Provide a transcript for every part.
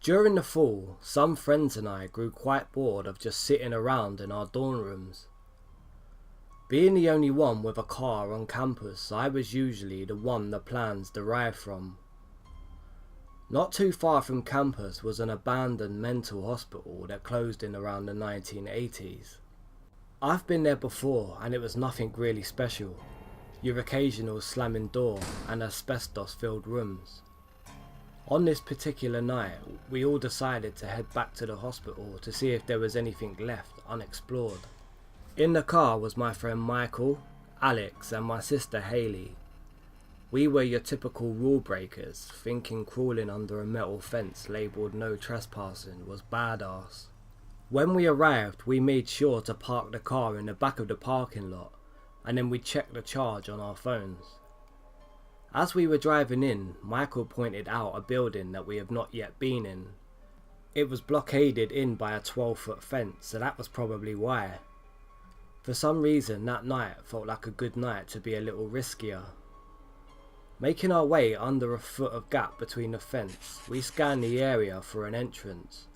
During the fall, some friends and I grew quite bored of just sitting around in our dorm rooms. Being the only one with a car on campus, I was usually the one the plans derived from. Not too far from campus was an abandoned mental hospital that closed in around the 1980s. I've been there before and it was nothing really special. Your occasional slamming door and asbestos filled rooms. On this particular night, we all decided to head back to the hospital to see if there was anything left unexplored. In the car was my friend Michael, Alex and my sister Hayley. We were your typical rule breakers, thinking crawling under a metal fence labelled no trespassing was badass. When we arrived, we made sure to park the car in the back of the parking lot, and then we checked the charge on our phones. As we were driving in, Michael pointed out a building that we have not yet been in. It was blockaded in by a 12-foot fence, so that was probably why. For some reason that night felt like a good night to be a little riskier. Making our way under a foot of gap between the fence, we scanned the area for an entrance.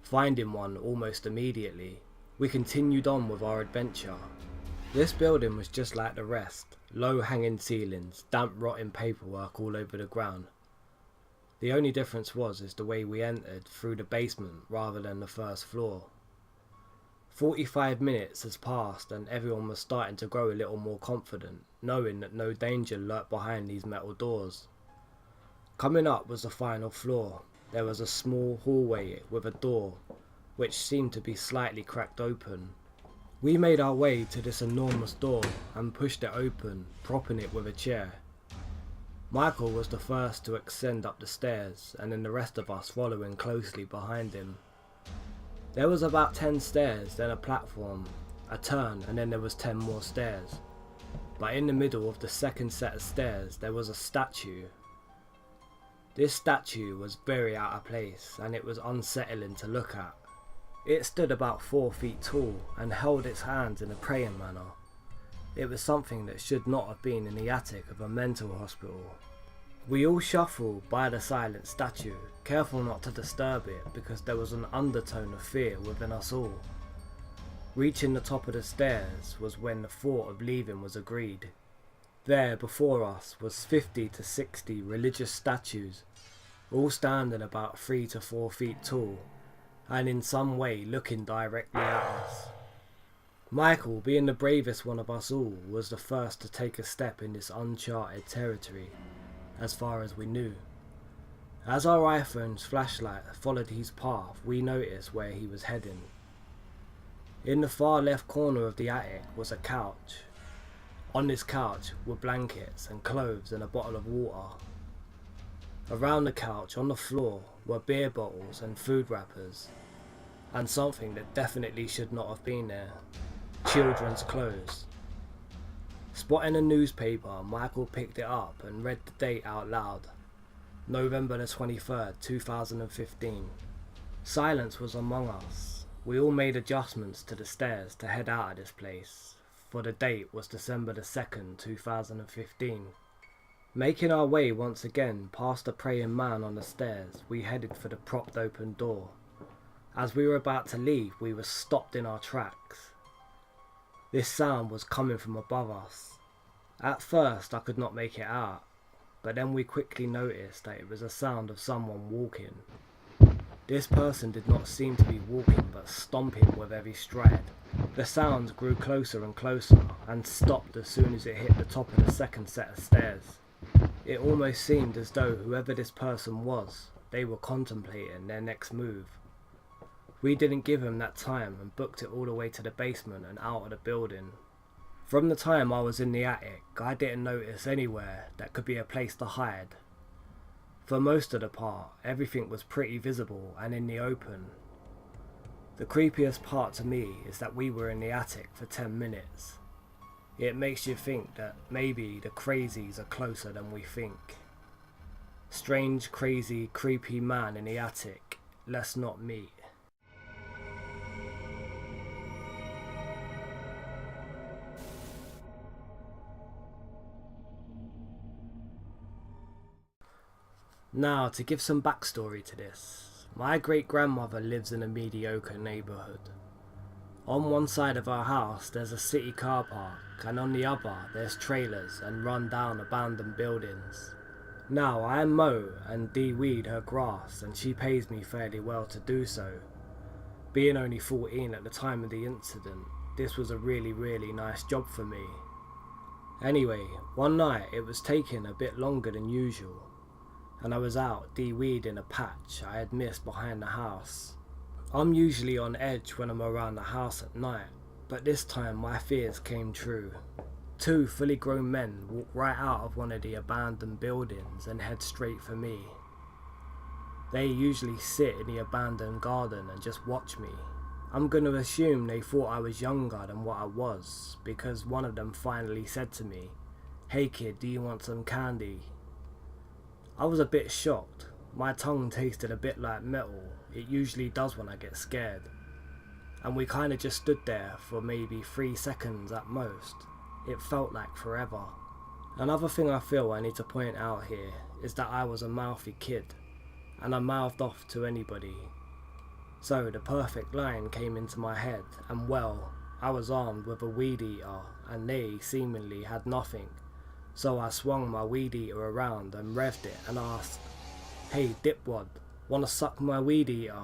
Finding one almost immediately, we continued on with our adventure. This building was just like the rest, low hanging ceilings, damp rotting paperwork all over the ground. The only difference is the way we entered through the basement rather than the first floor. 45 minutes has passed and everyone was starting to grow a little more confident, knowing that no danger lurked behind these metal doors. Coming up was the final floor. There was a small hallway with a door, which seemed to be slightly cracked open. We made our way to this enormous door and pushed it open, propping it with a chair. Michael was the first to ascend up the stairs, and then the rest of us following closely behind him. There was about 10 stairs, then a platform, a turn, and then there was 10 more stairs. But in the middle of the second set of stairs there was a statue. This statue was very out of place and it was unsettling to look at. It stood about 4 feet tall and held its hands in a praying manner. It was something that should not have been in the attic of a mental hospital. We all shuffled by the silent statue, careful not to disturb it because there was an undertone of fear within us all. Reaching the top of the stairs was when the thought of leaving was agreed. There before us was 50 to 60 religious statues, all standing about 3 to 4 feet tall, and in some way looking directly at us. Michael, being the bravest one of us all, was the first to take a step in this uncharted territory, as far as we knew. As our iPhone's flashlight followed his path, we noticed where he was heading. In the far left corner of the attic was a couch. On this couch were blankets and clothes and a bottle of water. Around the couch on the floor were beer bottles and food wrappers, and something that definitely should not have been there: children's clothes. Spotting a newspaper, Michael picked it up and read the date out loud. November the 23rd, 2015. Silence was among us. We all made adjustments to the stairs to head out of this place, for the date was December the 2nd, 2015. Making our way once again past the praying man on the stairs, we headed for the propped open door. As we were about to leave, we were stopped in our tracks. This sound was coming from above us. At first I could not make it out, but then we quickly noticed that it was a sound of someone walking. This person did not seem to be walking but stomping with every stride. The sounds grew closer and closer and stopped as soon as it hit the top of the second set of stairs. It almost seemed as though whoever this person was, they were contemplating their next move. We didn't give him that time and booked it all the way to the basement and out of the building. From the time I was in the attic, I didn't notice anywhere that could be a place to hide. For most of the part, everything was pretty visible and in the open. The creepiest part to me is that we were in the attic for 10 minutes. It makes you think that maybe the crazies are closer than we think. Strange, crazy, creepy man in the attic, let's not meet. Now, to give some backstory to this, My great-grandmother lives in a mediocre neighbourhood. On one side of our house there's a city car park, and on the other there's trailers and run-down abandoned buildings. Now I mow and de-weed her grass, and she pays me fairly well to do so. Being only 14 at the time of the incident, this was a really nice job for me. Anyway, one night it was taking a bit longer than usual, and I was out de-weeding a patch I had missed behind the house. I'm usually on edge when I'm around the house at night, but this time my fears came true. Two fully grown men walked right out of one of the abandoned buildings and head straight for me. They usually sit in the abandoned garden and just watch me. I'm going to assume they thought I was younger than what I was, because one of them finally said to me, "Hey kid, do you want some candy?" I was a bit shocked. My tongue tasted a bit like metal. It usually does when I get scared. And we kinda just stood there for maybe 3 seconds at most. It felt like forever. Another thing I feel I need to point out here is that I was a mouthy kid, and I mouthed off to anybody. So the perfect line came into my head, and well, I was armed with a weed eater and they seemingly had nothing. So I swung my weed eater around and revved it and asked, "Hey dipwad, wanna suck my weed eater?"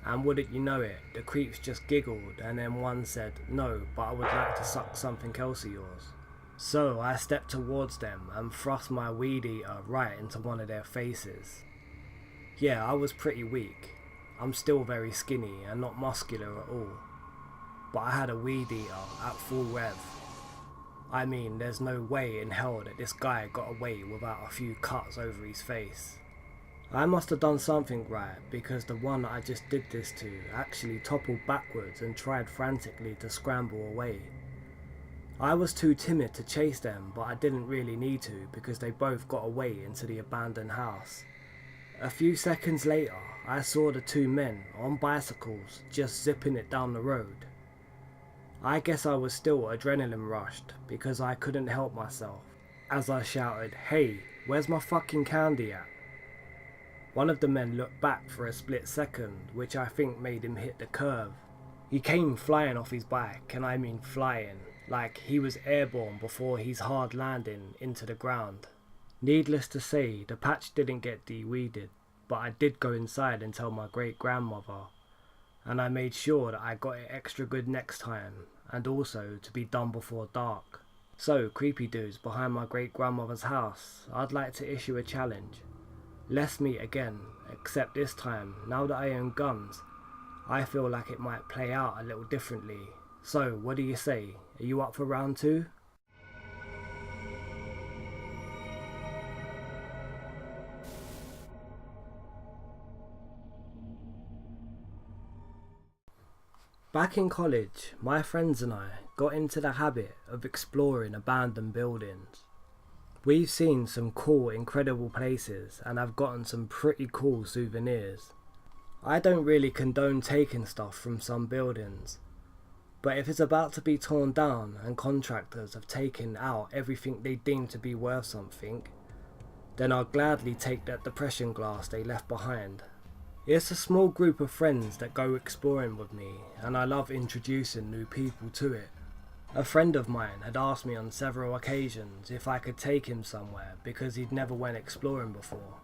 And wouldn't you know it, the creeps just giggled, and then one said, "No, but I would like to suck something else of yours." So I stepped towards them and thrust my weed eater right into one of their faces. Yeah, I was pretty weak. I'm still very skinny and not muscular at all. But I had a weed eater at full rev. I mean, there's no way in hell that this guy got away without a few cuts over his face. I must have done something right, because the one I just did this to actually toppled backwards and tried frantically to scramble away. I was too timid to chase them, but I didn't really need to because they both got away into the abandoned house. A few seconds later, I saw the two men on bicycles just zipping it down the road. I guess I was still adrenaline rushed because I couldn't help myself as I shouted, "Hey, where's my fucking candy at?" One of the men looked back for a split second, which I think made him hit the curb. He came flying off his bike, and I mean flying, like he was airborne before his hard landing into the ground. Needless to say, the patch didn't get de-weeded, but I did go inside and tell my great-grandmother, and I made sure that I got it extra good next time, and also to be done before dark. So, creepy dudes behind my great-grandmother's house, I'd like to issue a challenge. Let's meet again, except this time, now that I own guns, I feel like it might play out a little differently. So, what do you say? Are you up for round 2? Back in college, my friends and I got into the habit of exploring abandoned buildings. We've seen some cool, incredible places and have gotten some pretty cool souvenirs. I don't really condone taking stuff from some buildings, but if it's about to be torn down and contractors have taken out everything they deem to be worth something, then I'll gladly take that depression glass they left behind. It's a small group of friends that go exploring with me, and I love introducing new people to it. A friend of mine had asked me on several occasions if I could take him somewhere because he'd never went exploring before.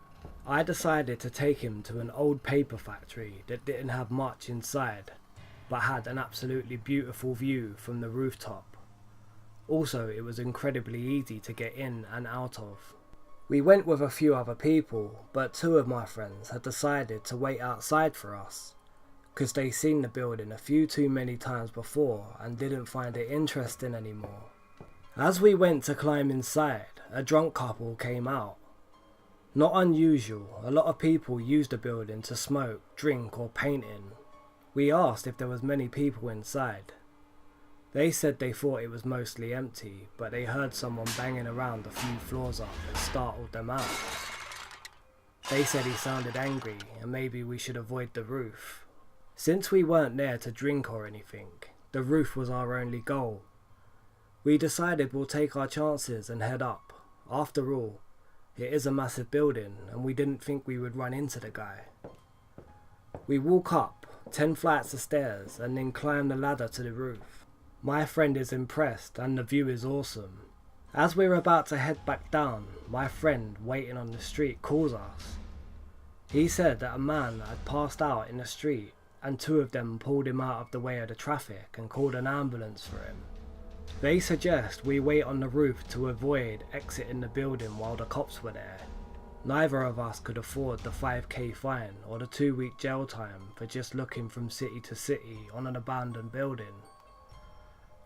I decided to take him to an old paper factory that didn't have much inside, but had an absolutely beautiful view from the rooftop. Also, it was incredibly easy to get in and out of. We went with a few other people, but 2 of my friends had decided to wait outside for us, because they'd seen the building a few too many times before and didn't find it interesting anymore. As we went to climb inside, a drunk couple came out. Not unusual, a lot of people used the building to smoke, drink or paint in. We asked if there was many people inside. They said they thought it was mostly empty, but they heard someone banging around a few floors up that startled them out. They said he sounded angry and maybe we should avoid the roof. Since we weren't there to drink or anything, the roof was our only goal. We decided we'll take our chances and head up. After all, it is a massive building and we didn't think we would run into the guy. We walk up 10 flights of stairs and then climb the ladder to the roof. My friend is impressed and the view is awesome. As we're about to head back down, my friend waiting on the street calls us. He said that a man had passed out in the street and 2 of them pulled him out of the way of the traffic and called an ambulance for him. They suggest we wait on the roof to avoid exiting the building while the cops were there. Neither of us could afford the 5k fine or the 2-week jail time for just looking from city to city on an abandoned building.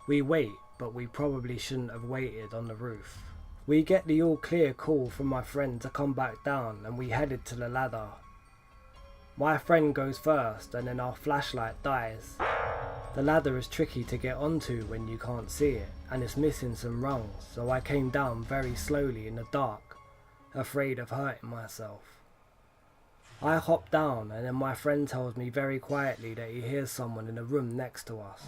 We wait, but we probably shouldn't have waited on the roof. We get the all clear call from my friend to come back down and we headed to the ladder. My friend goes first and then our flashlight dies. The ladder is tricky to get onto when you can't see it and it's missing some rungs, so I came down very slowly in the dark, afraid of hurting myself. I hop down and then my friend tells me very quietly that he hears someone in the room next to us.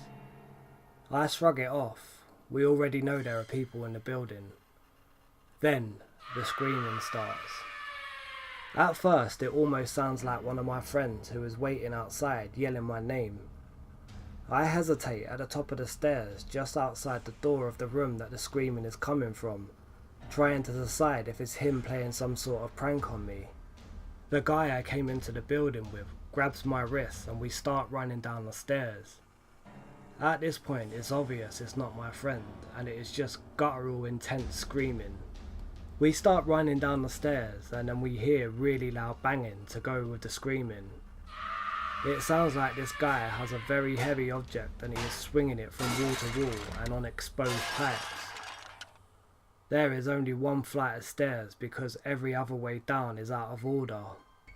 I shrug it off. We already know there are people in the building. Then the screaming starts. At first it almost sounds like one of my friends who is waiting outside yelling my name. I hesitate at the top of the stairs just outside the door of the room that the screaming is coming from, trying to decide if it's him playing some sort of prank on me. The guy I came into the building with grabs my wrist and we start running down the stairs. At this point it's obvious it's not my friend and it is just guttural intense screaming. We start running down the stairs and then we hear really loud banging to go with the screaming. It sounds like this guy has a very heavy object and he is swinging it from wall to wall and on exposed pipes. There is only 1 flight of stairs because every other way down is out of order.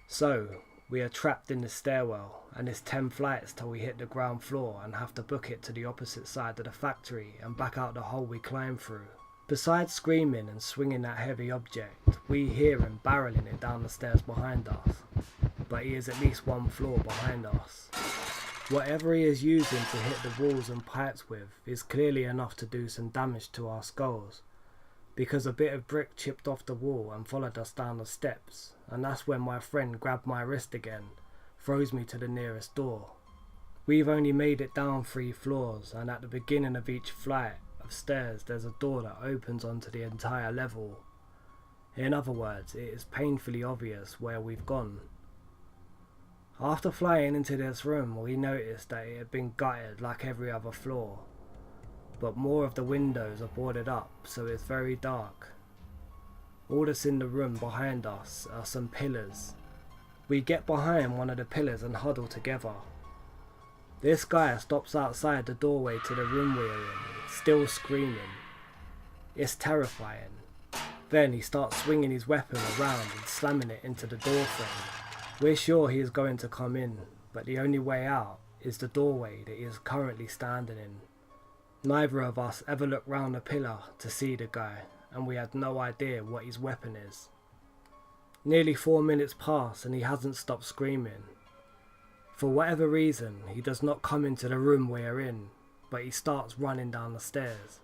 So we are trapped in the stairwell and it's 10 flights till we hit the ground floor and have to book it to the opposite side of the factory and back out the hole we climbed through. Besides screaming and swinging that heavy object, we hear him barreling it down the stairs behind us, but he is at least 1 floor behind us. Whatever he is using to hit the walls and pipes with is clearly enough to do some damage to our skulls, because a bit of brick chipped off the wall and followed us down the steps, and that's when my friend grabbed my wrist again, throws me to the nearest door. We've only made it down 3 floors, and at the beginning of each flight of stairs there's a door that opens onto the entire level. In other words, it is painfully obvious where we've gone. After flying into this room, we noticed that it had been gutted like every other floor, but more of the windows are boarded up, so it's very dark. All that's in the room behind us are some pillars. We get behind one of the pillars and huddle together. This guy stops outside the doorway to the room we're in, still screaming. It's terrifying. Then he starts swinging his weapon around and slamming it into the door frame. We're sure he is going to come in, but the only way out is the doorway that he is currently standing in. Neither of us ever look round the pillar to see the guy, and we had no idea what his weapon is. Nearly 4 minutes pass and he hasn't stopped screaming. For whatever reason, he does not come into the room we are in, but he starts running down the stairs.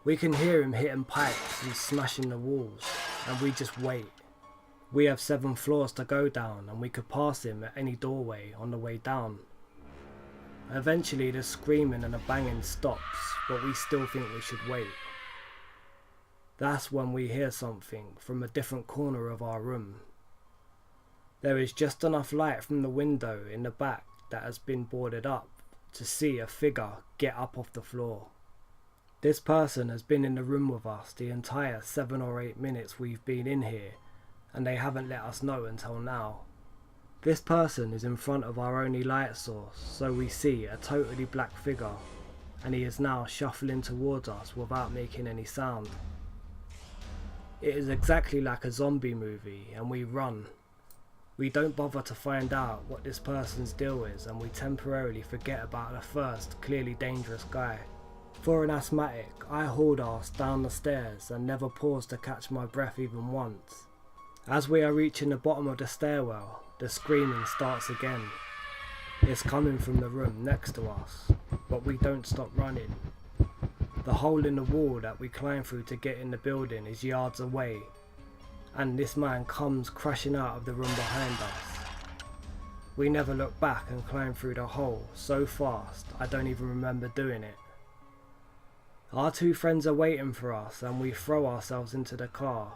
We can hear him hitting pipes and smashing the walls, and we just wait. We have 7 floors to go down and we could pass him at any doorway on the way down. Eventually the screaming and the banging stops, but we still think we should wait. That's when we hear something from a different corner of our room. There is just enough light from the window in the back that has been boarded up to see a figure get up off the floor. This person has been in the room with us the entire 7 or 8 minutes we've been in here, and they haven't let us know until now. This person is in front of our only light source, so we see a totally black figure, and he is now shuffling towards us without making any sound. It is exactly like a zombie movie, and we run. We don't bother to find out what this person's deal is, and we temporarily forget about the first clearly dangerous guy. For an asthmatic, I hauled ass down the stairs and never paused to catch my breath even once. As we are reaching the bottom of the stairwell, the screaming starts again. It's coming from the room next to us, but we don't stop running. The hole in the wall that we climb through to get in the building is yards away, and this man comes crashing out of the room behind us. We never looked back and climbed through the hole so fast I don't even remember doing it. Our two friends are waiting for us and we throw ourselves into the car.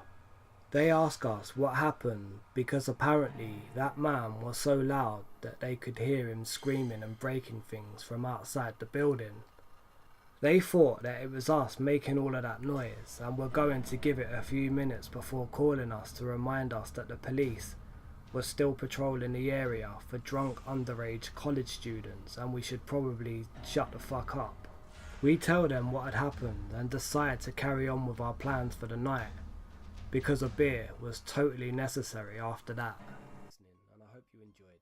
They ask us what happened because apparently that man was so loud that they could hear him screaming and breaking things from outside the building. They thought that it was us making all of that noise and were going to give it a few minutes before calling us to remind us that the police were still patrolling the area for drunk underage college students and we should probably shut the fuck up. We tell them what had happened and decide to carry on with our plans for the night because a beer was totally necessary after that. And I hope you enjoyed.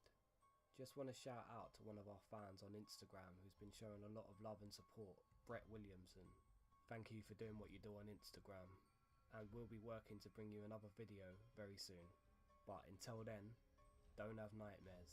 Just want to shout out to one of our fans on Instagram who's been showing a lot of love and support, Brett Williamson. Thank you for doing what you do on Instagram, and we'll be working to bring you another video very soon. But until then, don't have nightmares.